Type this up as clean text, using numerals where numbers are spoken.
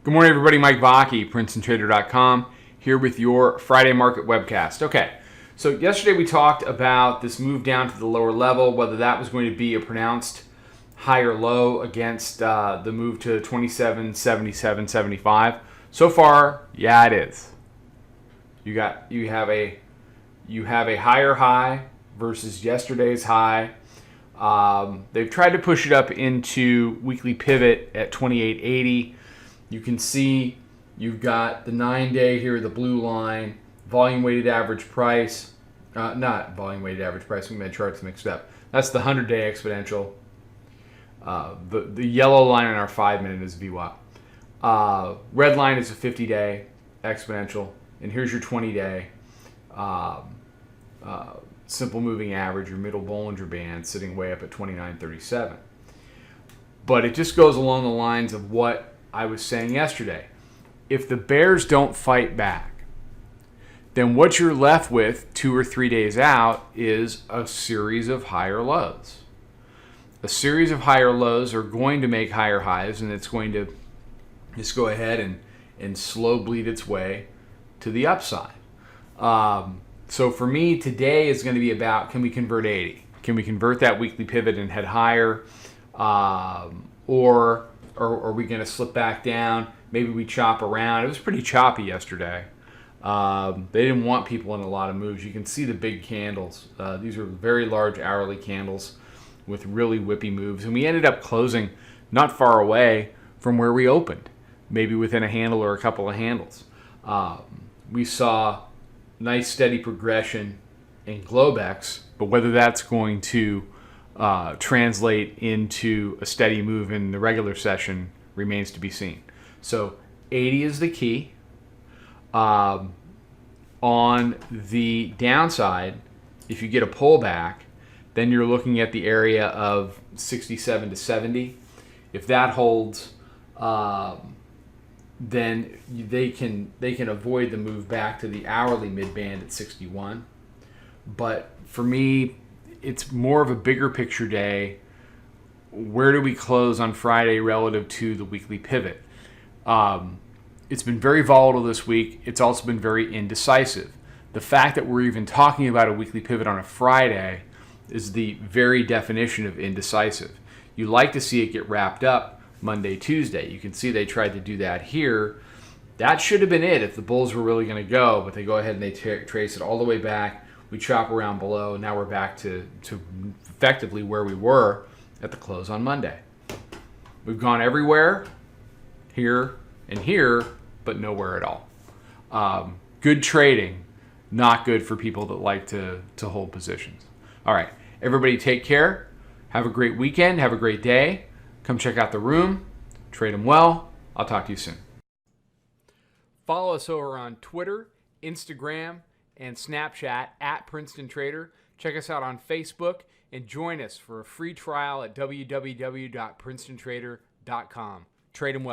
Good morning, everybody. Mike Vacchi, Princetontrader.com, here with your Friday market webcast. Okay, so yesterday we talked about this move down to the lower level, whether that was going to be a pronounced high or low against the move to 27, 77, 75. So far, yeah, it is. You have a higher high versus yesterday's high. They've tried to push it up into weekly pivot at 28.80. You can see you've got the 9-day here, the blue line, volume weighted average price, not volume weighted average price, we made charts mixed up. That's the 100-day exponential. The yellow line on our 5-minute is VWAP. Red line is a 50-day exponential, and here's your 20-day simple moving average, your middle Bollinger Band, sitting way up at 29.37. But it just goes along the lines of what I was saying yesterday. If the bears don't fight back, then what you're left with 2 or 3 days out is a series of higher lows. A series of higher lows are going to make higher highs, and it's going to just go ahead and slow bleed its way to the upside. So for me, today is going to be about, can we convert 80? Can we convert that weekly pivot and head higher? Or are we going to slip back down? Maybe we chop around. It was pretty choppy yesterday. They didn't want people in a lot of moves. You can see the big candles. These are very large hourly candles with really whippy moves. And we ended up closing not far away from where we opened, maybe within a handle or a couple of handles. We saw nice steady progression in Globex, but whether that's going to translate into a steady move in the regular session remains to be seen. So 80 is the key. On the downside, if you get a pullback, then you're looking at the area of 67 to 70. If that holds, then they can avoid the move back to the hourly mid-band at 61. But for me, it's more of a bigger picture day. Where do we close on Friday relative to the weekly pivot? It's been very volatile this week. It's also been very indecisive. The fact that we're even talking about a weekly pivot on a Friday is the very definition of indecisive. You like to see it get wrapped up Monday, Tuesday. You can see they tried to do that here. That should have been it if the bulls were really going to go, but they go ahead and they trace it all the way back. We chop around below. Now we're back to effectively where we were at the close on Monday. We've gone everywhere, here and here, but nowhere at all. Good trading, not good for people that like to hold positions. All right, everybody take care. Have a great weekend. Have a great day. Come check out the room. Trade them well. I'll talk to you soon. Follow us over on Twitter, Instagram, and Snapchat at Princeton Trader. Check us out on Facebook and join us for a free trial at www.princetontrader.com. Trade them well.